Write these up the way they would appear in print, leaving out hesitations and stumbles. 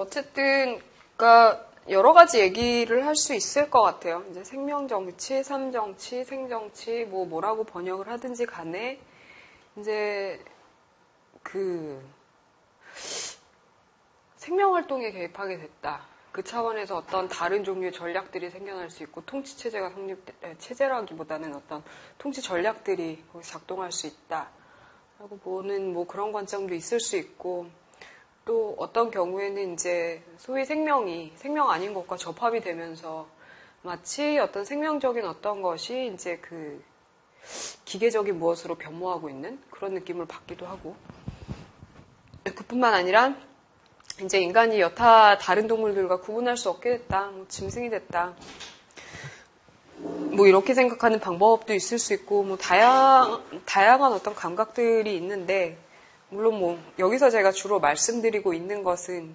어쨌든, 그러니까 여러 가지 얘기를 할 수 있을 것 같아요. 이제 생명정치, 삶정치, 생정치, 뭐라고 번역을 하든지 간에, 이제, 생명활동에 개입하게 됐다. 그 차원에서 어떤 다른 종류의 전략들이 생겨날 수 있고, 통치체제가 체제라기보다는 어떤 통치 전략들이 작동할 수 있다. 라고 보는 그런 관점도 있을 수 있고, 또 어떤 경우에는 이제 소위 생명이 생명 아닌 것과 접합이 되면서 마치 어떤 생명적인 어떤 것이 이제 기계적인 무엇으로 변모하고 있는 그런 느낌을 받기도 하고, 그뿐만 아니라 이제 인간이 여타 다른 동물들과 구분할 수 없게 됐다. 짐승이 됐다. 이렇게 생각하는 방법도 있을 수 있고, 다양한 어떤 감각들이 있는데, 물론 여기서 제가 주로 말씀드리고 있는 것은,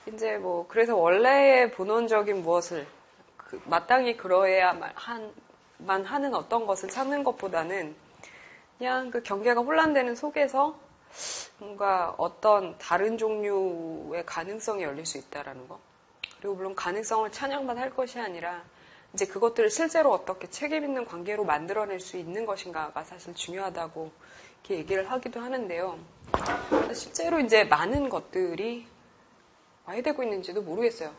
이제 그래서 원래의 본원적인 무엇을, 마땅히 그러해야만 하는 어떤 것을 찾는 것보다는, 그냥 그 경계가 혼란되는 속에서 뭔가 어떤 다른 종류의 가능성이 열릴 수 있다라는 거. 그리고 물론 가능성을 찬양만 할 것이 아니라 이제 그것들을 실제로 어떻게 책임 있는 관계로 만들어낼 수 있는 것인가가 사실 중요하다고 이렇게 얘기를 하기도 하는데요. 실제로 이제 많은 것들이 와해되고 있는지도 모르겠어요.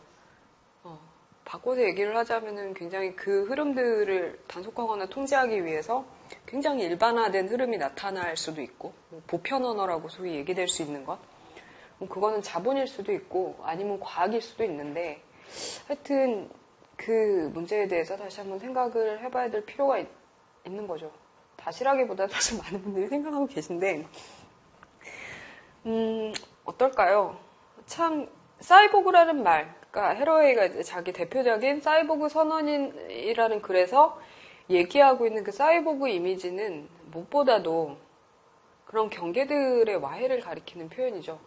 바꿔서 얘기를 하자면은 굉장히 그 흐름들을 단속하거나 통제하기 위해서 굉장히 일반화된 흐름이 나타날 수도 있고, 보편 언어라고 소위 얘기될 수 있는 것. 그거는 자본일 수도 있고, 아니면 과학일 수도 있는데, 하여튼 그 문제에 대해서 다시 한번 생각을 해봐야 될 필요가 있는 거죠. 다시라기보다 사실 많은 분들이 생각하고 계신데, 어떨까요? 참, 사이보그라는 말, 그러니까 헤러웨이가 이제 자기 대표적인 사이보그 선언이라는 글에서 얘기하고 있는 그 사이보그 이미지는 무엇보다도 그런 경계들의 와해를 가리키는 표현이죠.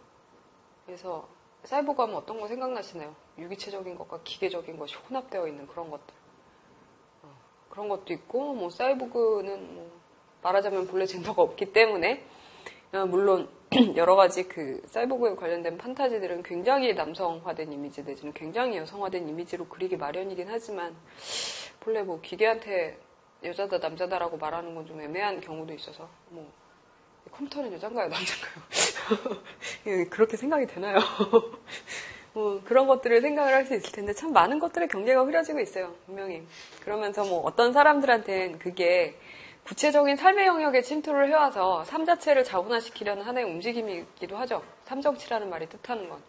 그래서 사이보그 하면 어떤 거 생각나시나요? 유기체적인 것과 기계적인 것이 혼합되어 있는 그런 것들. 그런 것도 있고, 사이보그는 말하자면 본래 젠더가 없기 때문에, 물론 여러 가지 사이보그에 관련된 판타지들은 굉장히 남성화된 이미지 내지는 굉장히 여성화된 이미지로 그리기 마련이긴 하지만 본래 기계한테 여자다 남자다라고 말하는 건 좀 애매한 경우도 있어서 컴퓨터는 여잔가요 남잔가요? 그렇게 생각이 되나요? 그런 것들을 생각을 할 수 있을 텐데 참 많은 것들의 경계가 흐려지고 있어요. 분명히. 그러면서 어떤 사람들한테는 그게 구체적인 삶의 영역에 침투를 해와서 삶 자체를 자본화시키려는 하나의 움직임이기도 하죠. 삼정치라는 말이 뜻하는 건.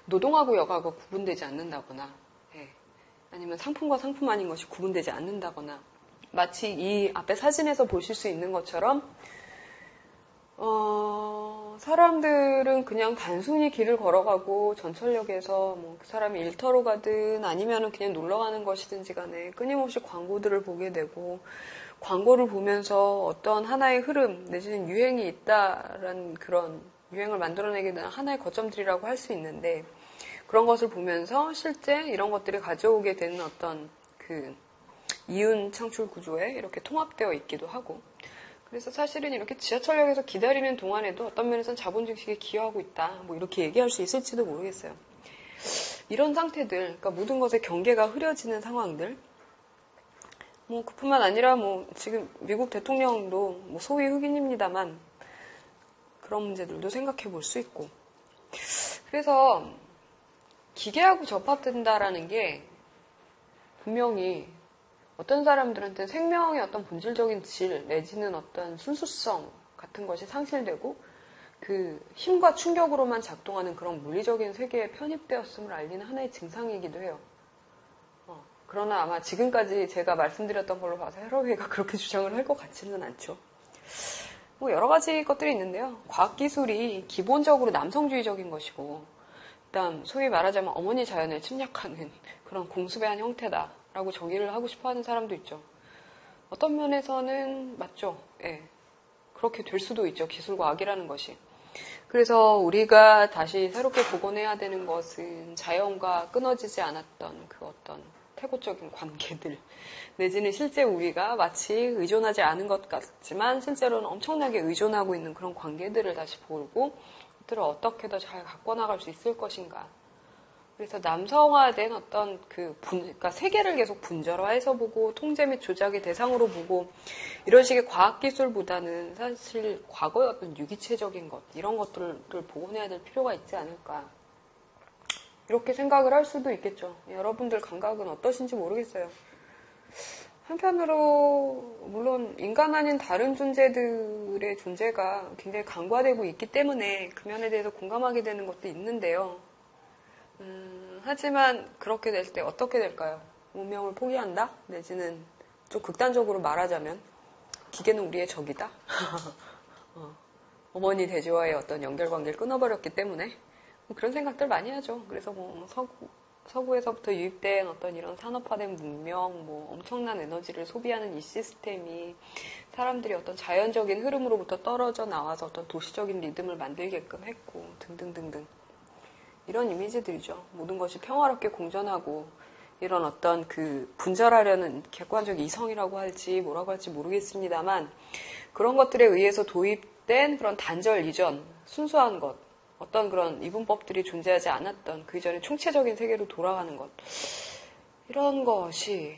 노동하고 여가가 구분되지 않는다거나, 아니면 상품과 상품 아닌 것이 구분되지 않는다거나, 마치 이 앞에 사진에서 보실 수 있는 것처럼, 사람들은 그냥 단순히 길을 걸어가고 전철역에서 그 사람이 일터로 가든 아니면은 그냥 놀러 가는 것이든지 간에 끊임없이 광고들을 보게 되고, 광고를 보면서 어떤 하나의 흐름 내지는 유행이 있다라는 그런 유행을 만들어내게 되는 하나의 거점들이라고 할 수 있는데 그런 것을 보면서 실제 이런 것들이 가져오게 되는 어떤 이윤 창출 구조에 이렇게 통합되어 있기도 하고 그래서 사실은 이렇게 지하철역에서 기다리는 동안에도 어떤 면에서는 자본 증식에 기여하고 있다 이렇게 얘기할 수 있을지도 모르겠어요. 이런 상태들, 그러니까 모든 것의 경계가 흐려지는 상황들 그뿐만 아니라 지금 미국 대통령도 소위 흑인입니다만 그런 문제들도 생각해 볼 수 있고 그래서 기계하고 접합된다라는 게 분명히 어떤 사람들한테는 생명의 어떤 본질적인 질 내지는 어떤 순수성 같은 것이 상실되고 그 힘과 충격으로만 작동하는 그런 물리적인 세계에 편입되었음을 알리는 하나의 증상이기도 해요. 그러나 아마 지금까지 제가 말씀드렸던 걸로 봐서 헤러웨이가 그렇게 주장을 할 것 같지는 않죠. 여러 가지 것들이 있는데요. 과학기술이 기본적으로 남성주의적인 것이고 일단 소위 말하자면 어머니 자연을 침략하는 그런 공수배한 형태다라고 정의를 하고 싶어하는 사람도 있죠. 어떤 면에서는 맞죠. 예, 그렇게 될 수도 있죠. 기술과 악이라는 것이. 그래서 우리가 다시 새롭게 복원해야 되는 것은 자연과 끊어지지 않았던 그 어떤 태고적인 관계들, 내지는 실제 우리가 마치 의존하지 않은 것 같지만 실제로는 엄청나게 의존하고 있는 그런 관계들을 다시 보고 그들을 어떻게 더 잘 갖고 나갈 수 있을 것인가. 그래서 남성화된 어떤 그러니까 세계를 계속 분절화해서 보고 통제 및 조작의 대상으로 보고 이런 식의 과학기술보다는 사실 과거의 어떤 유기체적인 것, 이런 것들을 복원해야 될 필요가 있지 않을까. 이렇게 생각을 할 수도 있겠죠. 여러분들 감각은 어떠신지 모르겠어요. 한편으로 물론 인간 아닌 다른 존재들의 존재가 굉장히 간과되고 있기 때문에 그 면에 대해서 공감하게 되는 것도 있는데요. 하지만 그렇게 될 때 어떻게 될까요? 문명을 포기한다? 내지는 좀 극단적으로 말하자면 기계는 우리의 적이다? 어머니 돼지와의 어떤 연결관계를 끊어버렸기 때문에 그런 생각들 많이 하죠. 그래서 뭐 서구에서부터 유입된 어떤 이런 산업화된 문명, 뭐 엄청난 에너지를 소비하는 이 시스템이 사람들이 어떤 자연적인 흐름으로부터 떨어져 나와서 어떤 도시적인 리듬을 만들게끔 했고 등등등등. 이런 이미지들이죠. 모든 것이 평화롭게 공존하고 이런 어떤 분절하려는 객관적 이성이라고 할지 뭐라고 할지 모르겠습니다만 그런 것들에 의해서 도입된 그런 단절 이전, 순수한 것, 어떤 그런 이분법들이 존재하지 않았던 그 이전의 총체적인 세계로 돌아가는 것, 이런 것이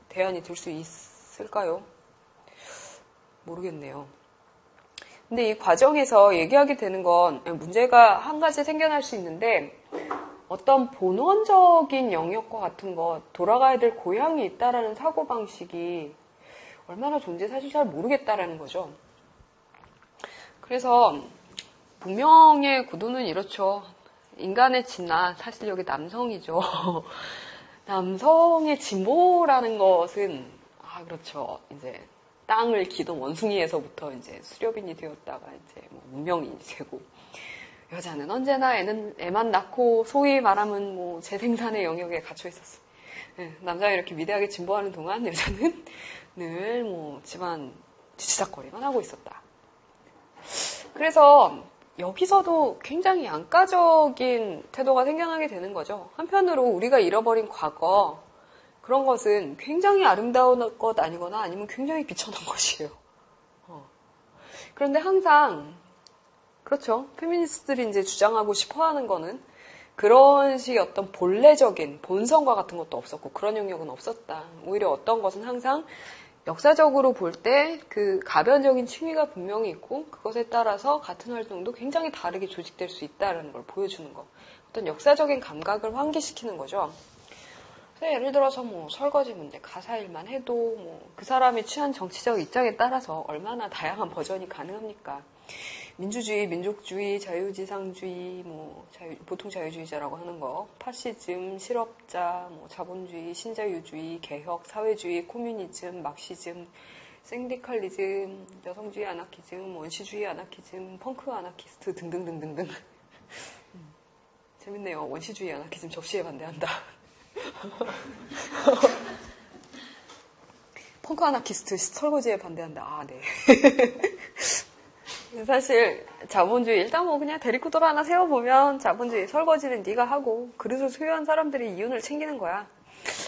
대안이 될 수 있을까요? 모르겠네요. 근데 이 과정에서 얘기하게 되는 건 문제가 한 가지 생겨날 수 있는데 어떤 본원적인 영역과 같은 것, 돌아가야 될 고향이 있다라는 사고방식이 얼마나 존재 사실 잘 모르겠다라는 거죠. 그래서 문명의 구도는 이렇죠. 인간의 진화, 사실 여기 남성이죠. 남성의 진보라는 것은 그렇죠. 이제 땅을 기던 원숭이에서부터 이제 수렵인이 되었다가 이제 문명인이 되고 여자는 언제나 애만 낳고 소위 말하면 뭐 재생산의 영역에 갇혀 있었어. 남자가 이렇게 위대하게 진보하는 동안 여자는 늘 뭐 집안 뒤치다거리만 하고 있었다. 그래서 여기서도 굉장히 양가적인 태도가 생겨나게 되는 거죠. 한편으로 우리가 잃어버린 과거, 그런 것은 굉장히 아름다운 것 아니거나 아니면 굉장히 비천한 것이에요. 그런데 항상 그렇죠. 페미니스트들이 이제 주장하고 싶어 하는 거는 그런 식의 어떤 본래적인 본성과 같은 것도 없었고 그런 영역은 없었다. 오히려 어떤 것은 항상 역사적으로 볼 때 그 가변적인 층위가 분명히 있고 그것에 따라서 같은 활동도 굉장히 다르게 조직될 수 있다는 걸 보여주는 거. 어떤 역사적인 감각을 환기시키는 거죠. 예를 들어서 뭐 설거지 문제, 가사 일만 해도 뭐 그 사람이 취한 정치적 입장에 따라서 얼마나 다양한 버전이 가능합니까? 민주주의, 민족주의, 자유지상주의, 보통 자유주의자라고 하는 거, 파시즘, 실업자, 자본주의, 신자유주의, 개혁, 사회주의, 코뮤니즘, 막시즘, 샌디칼리즘, 여성주의 아나키즘, 원시주의 아나키즘, 펑크 아나키스트 등등등등등. 재밌네요. 원시주의 아나키즘 접시에 반대한다. 펑크 아나키스트 설거지에 반대한다. 네. 사실 자본주의 일단 그냥 대리코돌 하나 세워보면 자본주의 설거지는 네가 하고 그릇을 소유한 사람들이 이윤을 챙기는 거야.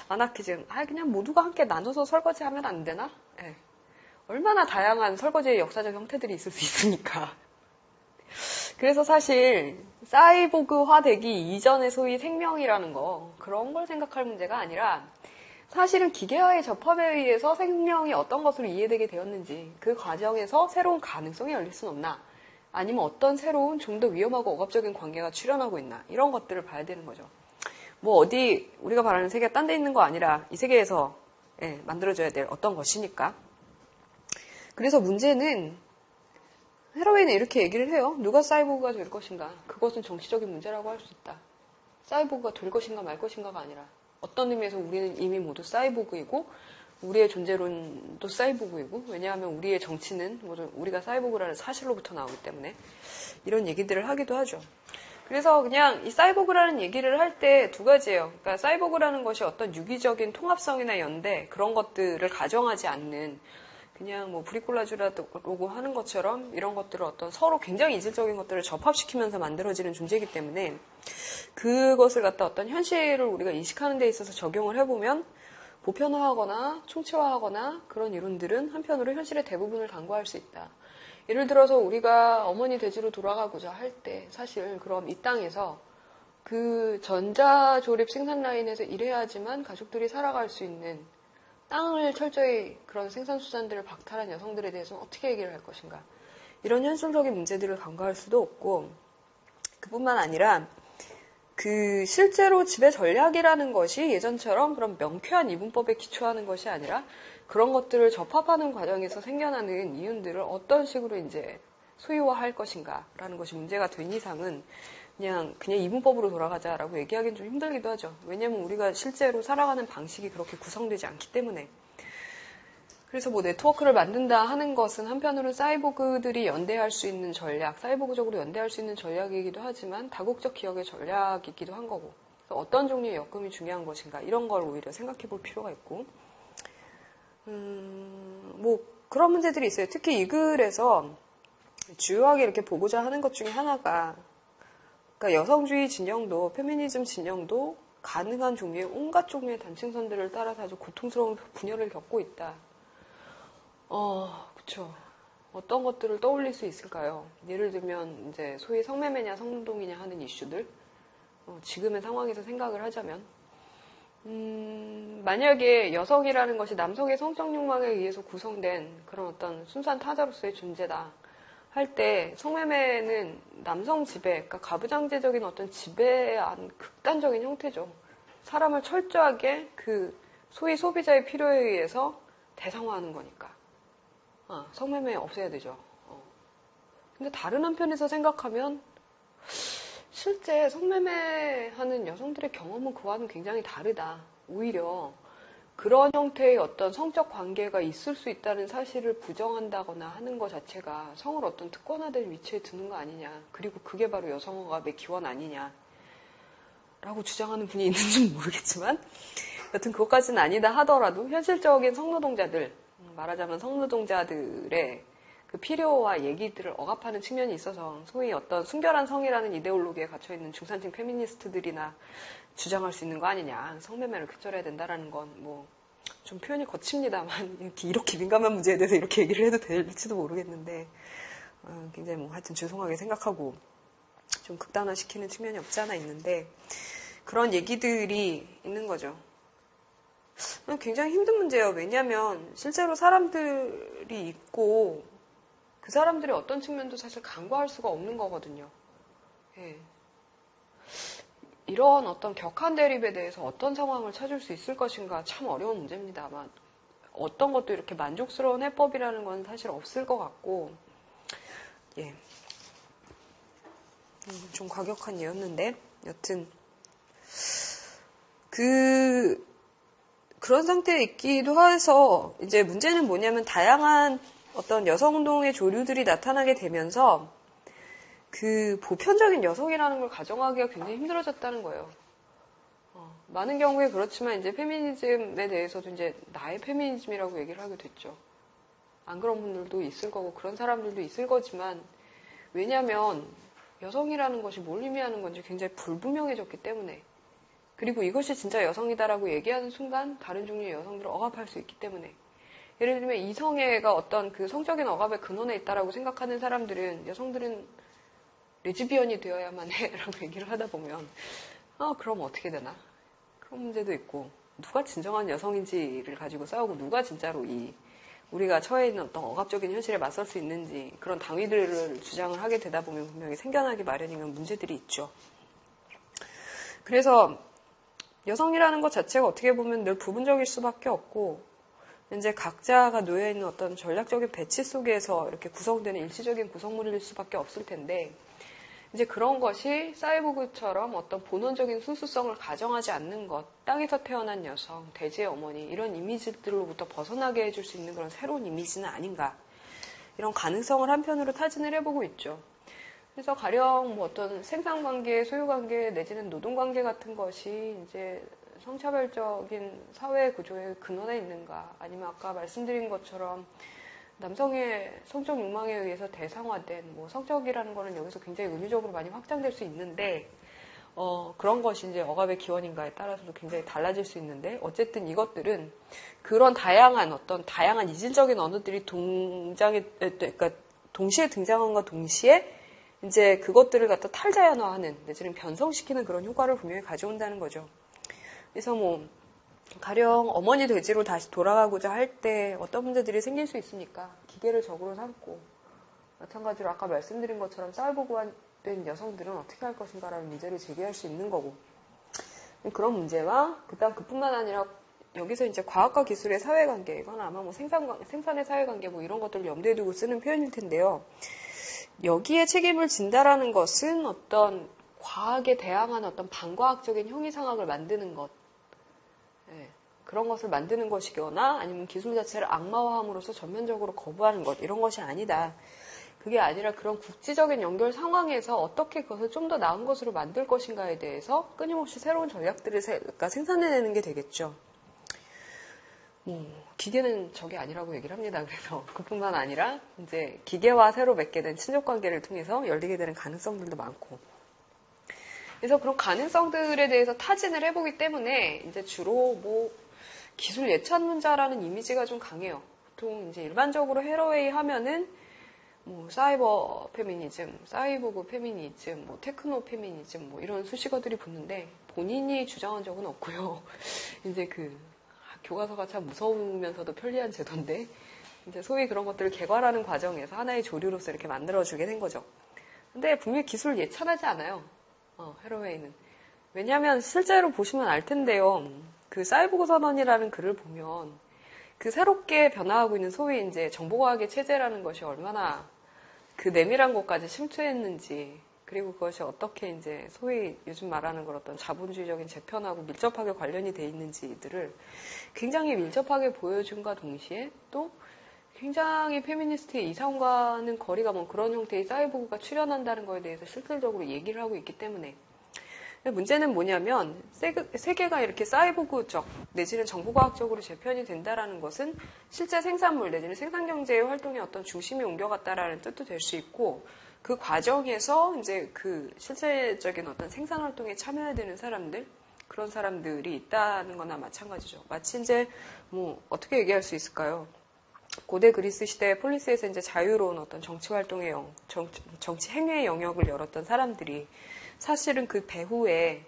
아나키즘 그냥 모두가 함께 나눠서 설거지하면 안 되나? 네. 얼마나 다양한 설거지의 역사적 형태들이 있을 수 있으니까. 그래서 사실 사이보그화 되기 이전의 소위 생명이라는 거 그런 걸 생각할 문제가 아니라 사실은 기계와의 접합에 의해서 생명이 어떤 것으로 이해되게 되었는지 그 과정에서 새로운 가능성이 열릴 수는 없나 아니면 어떤 새로운 좀 더 위험하고 억압적인 관계가 출현하고 있나 이런 것들을 봐야 되는 거죠. 어디 우리가 바라는 세계가 딴 데 있는 거 아니라 이 세계에서 만들어져야 될 어떤 것이니까. 그래서 문제는 헤로윈은 이렇게 얘기를 해요. 누가 사이보그가 될 것인가. 그것은 정치적인 문제라고 할 수 있다. 사이보그가 될 것인가 말 것인가가 아니라 어떤 의미에서 우리는 이미 모두 사이보그이고 우리의 존재론도 사이보그이고 왜냐하면 우리의 정치는 모두 우리가 사이보그라는 사실로부터 나오기 때문에 이런 얘기들을 하기도 하죠. 그래서 그냥 이 사이보그라는 얘기를 할 때 두 가지예요. 그러니까 사이보그라는 것이 어떤 유기적인 통합성이나 연대 그런 것들을 가정하지 않는 그냥 뭐 브리콜라주라고 하는 것처럼 이런 것들을 어떤 서로 굉장히 이질적인 것들을 접합시키면서 만들어지는 존재이기 때문에 그것을 갖다 어떤 현실을 우리가 인식하는 데 있어서 적용을 해보면 보편화하거나 총체화하거나 그런 이론들은 한편으로 현실의 대부분을 간과할 수 있다. 예를 들어서 우리가 어머니 돼지로 돌아가고자 할 때 사실 그럼 이 땅에서 그 전자조립 생산 라인에서 일해야지만 가족들이 살아갈 수 있는 땅을 철저히 그런 생산수단들을 박탈한 여성들에 대해서는 어떻게 얘기를 할 것인가. 이런 현실적인 문제들을 간과할 수도 없고 그뿐만 아니라 그 실제로 지배 전략이라는 것이 예전처럼 그런 명쾌한 이분법에 기초하는 것이 아니라 그런 것들을 접합하는 과정에서 생겨나는 이윤들을 어떤 식으로 이제 소유화할 것인가라는 것이 문제가 된 이상은 그냥 이분법으로 돌아가자라고 얘기하기는 좀 힘들기도 하죠. 왜냐하면 우리가 실제로 살아가는 방식이 그렇게 구성되지 않기 때문에. 그래서 뭐 네트워크를 만든다 하는 것은 한편으로는 사이보그들이 연대할 수 있는 전략, 사이보그적으로 연대할 수 있는 전략이기도 하지만 다국적 기억의 전략이기도 한 거고 어떤 종류의 엮음이 중요한 것인가 이런 걸 오히려 생각해 볼 필요가 있고 뭐 그런 문제들이 있어요. 특히 이 글에서 주요하게 이렇게 보고자 하는 것 중에 하나가 그러니까 여성주의 진영도 페미니즘 진영도 가능한 종류의 온갖 종류의 단층선들을 따라서 아주 고통스러운 분열을 겪고 있다. 그쵸. 어떤 것들을 떠올릴 수 있을까요? 예를 들면, 이제, 소위 성매매냐 성노동이냐 하는 이슈들. 지금의 상황에서 생각을 하자면. 만약에 여성이라는 것이 남성의 성적 욕망에 의해서 구성된 그런 어떤 순수한 타자로서의 존재다. 할 때, 성매매는 남성 지배, 그러니까 가부장제적인 어떤 지배의 극단적인 형태죠. 사람을 철저하게 그 소위 소비자의 필요에 의해서 대상화하는 거니까. 성매매 없애야 되죠. 근데 다른 한편에서 생각하면 실제 성매매하는 여성들의 경험은 그와는 굉장히 다르다. 오히려 그런 형태의 어떤 성적 관계가 있을 수 있다는 사실을 부정한다거나 하는 것 자체가 성을 어떤 특권화된 위치에 두는 거 아니냐. 그리고 그게 바로 여성화의 기원 아니냐. 라고 주장하는 분이 있는지는 모르겠지만 여튼 그것까지는 아니다 하더라도 현실적인 성노동자들 말하자면 성노동자들의 그 필요와 얘기들을 억압하는 측면이 있어서 소위 어떤 순결한 성이라는 이데올로기에 갇혀있는 중산층 페미니스트들이나 주장할 수 있는 거 아니냐. 성매매를 급절해야 된다라는 건 뭐 좀 표현이 거칩니다만 이렇게 민감한 문제에 대해서 이렇게 얘기를 해도 될지도 모르겠는데 굉장히 뭐 하여튼 죄송하게 생각하고 좀 극단화시키는 측면이 없지 않아 있는데 그런 얘기들이 있는 거죠. 굉장히 힘든 문제예요. 왜냐하면 실제로 사람들이 있고 그 사람들의 어떤 측면도 사실 간과할 수가 없는 거거든요. 예. 이런 어떤 격한 대립에 대해서 어떤 상황을 찾을 수 있을 것인가 참 어려운 문제입니다. 아마 어떤 것도 이렇게 만족스러운 해법이라는 건 사실 없을 것 같고 예. 좀 과격한 예였는데 여튼 그런 상태에 있기도 해서 이제 문제는 뭐냐면 다양한 어떤 여성운동의 조류들이 나타나게 되면서 그 보편적인 여성이라는 걸 가정하기가 굉장히 힘들어졌다는 거예요. 많은 경우에 그렇지만 이제 페미니즘에 대해서도 이제 나의 페미니즘이라고 얘기를 하게 됐죠. 안 그런 분들도 있을 거고 그런 사람들도 있을 거지만 왜냐하면 여성이라는 것이 뭘 의미하는 건지 굉장히 불분명해졌기 때문에 그리고 이것이 진짜 여성이다라고 얘기하는 순간 다른 종류의 여성들을 억압할 수 있기 때문에 예를 들면 이성애가 어떤 그 성적인 억압의 근원에 있다라고 생각하는 사람들은 여성들은 레즈비언이 되어야만 해라고 얘기를 하다 보면 그럼 어떻게 되나? 그런 문제도 있고 누가 진정한 여성인지를 가지고 싸우고 누가 진짜로 우리가 처해 있는 어떤 억압적인 현실에 맞설 수 있는지 그런 당위들을 주장을 하게 되다 보면 분명히 생겨나기 마련이면 문제들이 있죠. 그래서 여성이라는 것 자체가 어떻게 보면 늘 부분적일 수밖에 없고 이제 각자가 놓여있는 어떤 전략적인 배치 속에서 이렇게 구성되는 일시적인 구성물일 수밖에 없을 텐데 이제 그런 것이 사이보그처럼 어떤 본원적인 순수성을 가정하지 않는 것, 땅에서 태어난 여성, 돼지의 어머니 이런 이미지들로부터 벗어나게 해줄 수 있는 그런 새로운 이미지는 아닌가 이런 가능성을 한편으로 타진을 해보고 있죠. 그래서 가령 뭐 어떤 생산관계, 소유관계 내지는 노동관계 같은 것이 이제 성차별적인 사회 구조의 근원에 있는가 아니면 아까 말씀드린 것처럼 남성의 성적 욕망에 의해서 대상화된 뭐 성적이라는 거는 여기서 굉장히 은유적으로 많이 확장될 수 있는데 그런 것이 이제 억압의 기원인가에 따라서도 굉장히 달라질 수 있는데 어쨌든 이것들은 그런 다양한 이질적인 언어들이 그러니까 동시에 등장함과 동시에 이제 그것들을 갖다 탈자연화하는 내지는 변성시키는 그런 효과를 분명히 가져온다는 거죠. 그래서 뭐 가령 어머니 돼지로 다시 돌아가고자 할 때 어떤 문제들이 생길 수 있습니까? 기계를 적으로 삼고 마찬가지로 아까 말씀드린 것처럼 사이보그화된 여성들은 어떻게 할 것인가라는 문제를 제기할 수 있는 거고 그런 문제와 그뿐만 아니라 여기서 이제 과학과 기술의 사회관계 이건 아마 뭐 생산의 사회관계 뭐 이런 것들을 염두에 두고 쓰는 표현일 텐데요. 여기에 책임을 진다라는 것은 어떤 과학에 대항한 어떤 반과학적인 형이상학을 만드는 것 그런 것을 만드는 것이거나 아니면 기술 자체를 악마화함으로써 전면적으로 거부하는 것 이런 것이 아니다. 그게 아니라 그런 국지적인 연결 상황에서 어떻게 그것을 좀 더 나은 것으로 만들 것인가에 대해서 끊임없이 새로운 전략들을 생산해내는 게 되겠죠. 기계는 적이 아니라고 얘기를 합니다. 그래서 그뿐만 아니라 이제 기계와 새로 맺게 된 친족 관계를 통해서 열리게 되는 가능성들도 많고. 그래서 그런 가능성들에 대해서 타진을 해보기 때문에 이제 주로 뭐 기술 예찬론자라는 이미지가 좀 강해요. 보통 이제 일반적으로 헤러웨이 하면은 뭐 사이버 페미니즘, 사이보그 페미니즘, 뭐 테크노 페미니즘 뭐 이런 수식어들이 붙는데 본인이 주장한 적은 없고요. 이제 그 교과서가 참 무서우면서도 편리한 제도인데 이제 소위 그런 것들을 개발하는 과정에서 하나의 조류로서 이렇게 만들어주게 된 거죠. 근데 분명히 기술을 예찬하지 않아요. 헤러웨이는. 왜냐하면 실제로 보시면 알 텐데요. 그 사이보그 선언이라는 글을 보면 그 새롭게 변화하고 있는 소위 이제 정보과학의 체제라는 것이 얼마나 그 내밀한 곳까지 침투했는지 그리고 그것이 어떻게 이제 소위 요즘 말하는 그런 어떤 자본주의적인 재편하고 밀접하게 관련이 돼 있는지들을 굉장히 밀접하게 보여준과 동시에 또 굉장히 페미니스트의 이상과는 거리가 먼 그런 형태의 사이보그가 출현한다는 거에 대해서 실질적으로 얘기를 하고 있기 때문에 문제는 뭐냐면 세계가 이렇게 사이보그적 내지는 정보과학적으로 재편이 된다라는 것은 실제 생산물 내지는 생산경제의 활동의 어떤 중심이 옮겨갔다라는 뜻도 될 수 있고 그 과정에서 이제 그 실제적인 어떤 생산활동에 참여해야 되는 사람들 그런 사람들이 있다는 거나 마찬가지죠. 마치 이제 뭐 어떻게 얘기할 수 있을까요? 고대 그리스 시대 폴리스에서 이제 자유로운 어떤 정치 활동의 정치 행위의 영역을 열었던 사람들이 사실은 그 배후에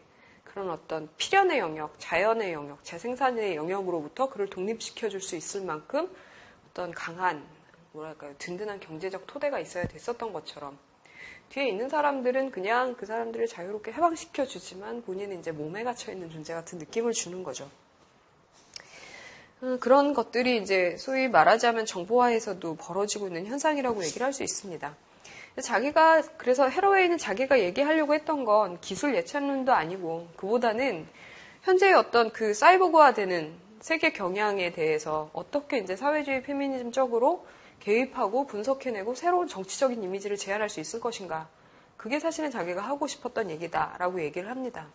그런 어떤 필연의 영역, 자연의 영역, 재생산의 영역으로부터 그를 독립시켜줄 수 있을 만큼 어떤 강한, 든든한 경제적 토대가 있어야 됐었던 것처럼 뒤에 있는 사람들은 그냥 그 사람들을 자유롭게 해방시켜주지만 본인은 이제 몸에 갇혀있는 존재 같은 느낌을 주는 거죠. 그런 것들이 이제 소위 말하자면 정보화에서도 벌어지고 있는 현상이라고 얘기를 할 수 있습니다. 그래서 헤러웨이는 자기가 얘기하려고 했던 건 기술 예찬론도 아니고 그보다는 현재의 어떤 그 사이보그화되는 세계 경향에 대해서 어떻게 이제 사회주의 페미니즘적으로 개입하고 분석해내고 새로운 정치적인 이미지를 제안할 수 있을 것인가. 그게 사실은 자기가 하고 싶었던 얘기다라고 얘기를 합니다.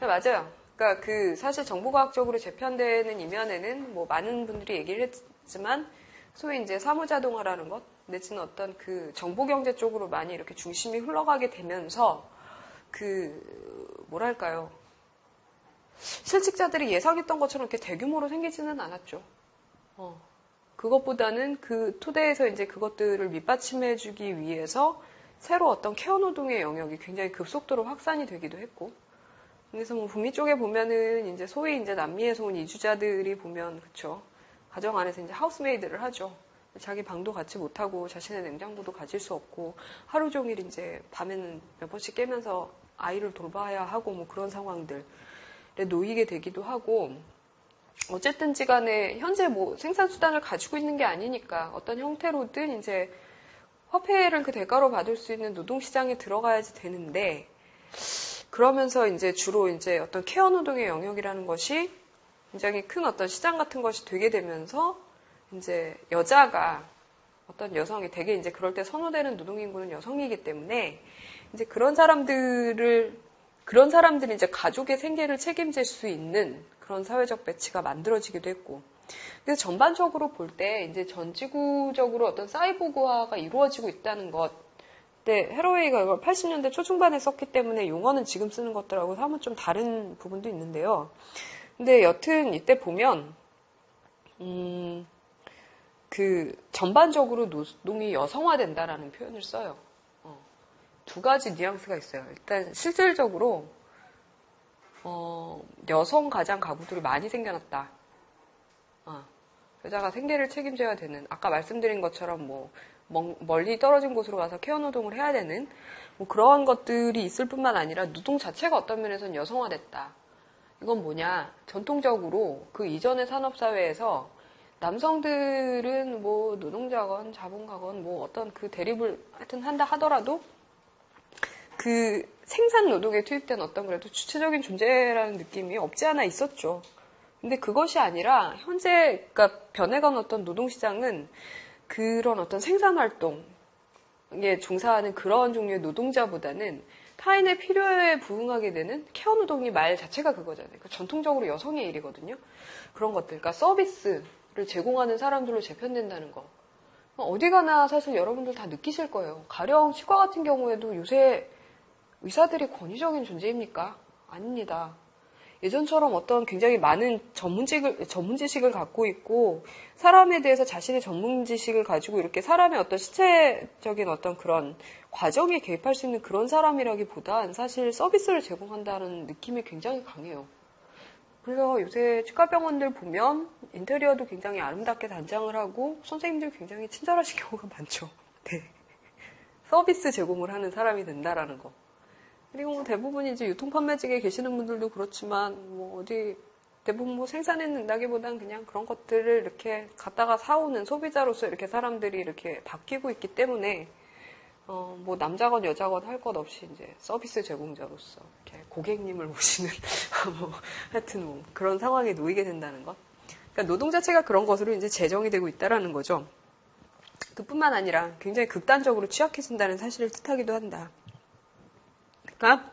맞아요. 그러니까 그 사실 정보과학적으로 재편되는 이면에는 뭐 많은 분들이 얘기를 했지만 소위 이제 사무자동화라는 것 내지는 어떤 그 정보경제 쪽으로 많이 이렇게 중심이 흘러가게 되면서 뭐랄까요. 실직자들이 예상했던 것처럼 이렇게 대규모로 생기지는 않았죠. 그것보다는 그 토대에서 이제 그것들을 밑받침해주기 위해서 새로 어떤 케어 노동의 영역이 굉장히 급속도로 확산이 되기도 했고, 그래서 뭐 북미 쪽에 보면은 이제 소위 이제 남미에서 온 이주자들이 보면 그쵸. 가정 안에서 이제 하우스메이드를 하죠. 자기 방도 갖지 못하고 자신의 냉장고도 가질 수 없고 하루 종일 이제 밤에는 몇 번씩 깨면서 아이를 돌봐야 하고 뭐 그런 상황들에 놓이게 되기도 하고 어쨌든지 간에 현재 뭐 생산수단을 가지고 있는 게 아니니까 어떤 형태로든 이제 화폐를 그 대가로 받을 수 있는 노동시장에 들어가야지 되는데 그러면서 이제 주로 이제 어떤 케어 노동의 영역이라는 것이 굉장히 큰 어떤 시장 같은 것이 되게 되면서 이제 여자가 어떤 여성이 되게 이제 그럴 때 선호되는 노동인구는 여성이기 때문에 이제 그런 사람들이 이제 가족의 생계를 책임질 수 있는 그런 사회적 배치가 만들어지기도 했고 그래서 전반적으로 볼 때 이제 전 지구적으로 어떤 사이보그화가 이루어지고 있다는 것. 근데 해로웨이가 이걸 80년대 초중반에 썼기 때문에 용어는 지금 쓰는 것들하고 사뭇 좀 다른 부분도 있는데요. 근데 여튼 이때 보면 그 전반적으로 노동이 여성화된다라는 표현을 써요. 두 가지 뉘앙스가 있어요. 일단 실질적으로 여성 가장 가구들이 많이 생겨났다. 여자가 생계를 책임져야 되는, 아까 말씀드린 것처럼 뭐 멀리 떨어진 곳으로 가서 케어 노동을 해야 되는 뭐 그러한 것들이 있을 뿐만 아니라 노동 자체가 어떤 면에서는 여성화됐다. 이건 뭐냐? 전통적으로 그 이전의 산업사회에서 남성들은 뭐 노동자건 자본가건 뭐 어떤 그 대립을 하여튼 한다 하더라도 그 생산 노동에 투입된 어떤 그래도 주체적인 존재라는 느낌이 없지 않아 있었죠. 근데 그것이 아니라 현재 그러니까 변해간 어떤 노동시장은 그런 어떤 생산활동에 종사하는 그런 종류의 노동자보다는 타인의 필요에 부응하게 되는 케어 노동이 말 자체가 그거잖아요. 그러니까 전통적으로 여성의 일이거든요. 그런 것들, 그러니까 서비스를 제공하는 사람들로 재편된다는 거. 어디 가나 사실 여러분들 다 느끼실 거예요. 가령 치과 같은 경우에도 요새 의사들이 권위적인 존재입니까? 아닙니다. 예전처럼 어떤 굉장히 많은 전문 지식을 갖고 있고 사람에 대해서 자신의 전문 지식을 가지고 이렇게 사람의 어떤 신체적인 어떤 그런 과정에 개입할 수 있는 그런 사람이라기보단 사실 서비스를 제공한다는 느낌이 굉장히 강해요. 그래서 요새 치과병원들 보면 인테리어도 굉장히 아름답게 단장을 하고 선생님들 굉장히 친절하신 경우가 많죠. 네. 서비스 제공을 하는 사람이 된다라는 거. 그리고 대부분 이제 유통판매직에 계시는 분들도 그렇지만 뭐 어디 대부분 뭐 생산해낸다기보단 그냥 그런 것들을 이렇게 갖다가 사오는 소비자로서 이렇게 사람들이 이렇게 바뀌고 있기 때문에 뭐 남자건 여자건 할 것 없이 이제 서비스 제공자로서 이렇게 고객님을 모시는 뭐 하여튼 뭐 그런 상황에 놓이게 된다는 것. 그러니까 노동 자체가 그런 것으로 이제 재정이 되고 있다라는 거죠. 그뿐만 아니라 굉장히 극단적으로 취약해진다는 사실을 뜻하기도 한다. 그러니까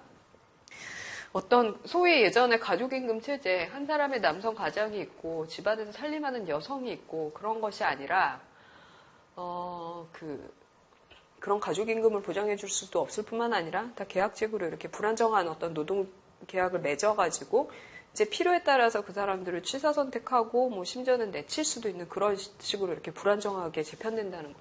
어떤 소위 예전에 가족임금 체제, 한 사람의 남성 가장이 있고 집안에서 살림하는 여성이 있고 그런 것이 아니라 그런 가족임금을 보장해 줄 수도 없을 뿐만 아니라 다 계약직으로 이렇게 불안정한 어떤 노동 계약을 맺어가지고 이제 필요에 따라서 그 사람들을 취사 선택하고 뭐 심지어는 내칠 수도 있는 그런 식으로 이렇게 불안정하게 재편된다는 거.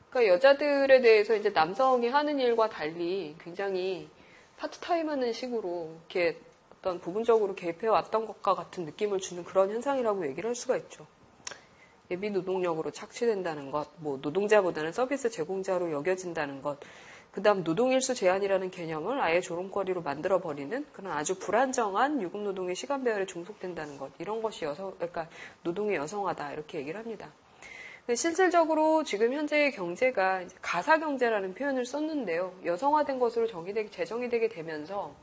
그러니까 여자들에 대해서 이제 남성이 하는 일과 달리 굉장히 파트타임 하는 식으로 이렇게 어떤 부분적으로 개입해 왔던 것과 같은 느낌을 주는 그런 현상이라고 얘기를 할 수가 있죠. 예비 노동력으로 착취된다는 것, 뭐 노동자보다는 서비스 제공자로 여겨진다는 것, 그 다음 노동일수 제한이라는 개념을 아예 조롱거리로 만들어버리는 그런 아주 불안정한 유급노동의 시간 배열에 종속된다는 것, 이런 것이 그러니까 노동의 여성화다 이렇게 얘기를 합니다. 실질적으로 지금 현재의 경제가 이제 가사경제라는 표현을 썼는데요. 여성화된 것으로 재정이 되게 되면서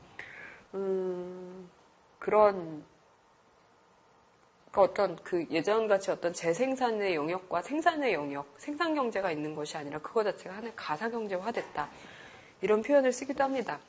그런 어떤 그 예전같이 어떤 재생산의 영역과 생산의 영역, 생산경제가 있는 것이 아니라 그거 자체가 하나의 가사경제화됐다. 이런 표현을 쓰기도 합니다.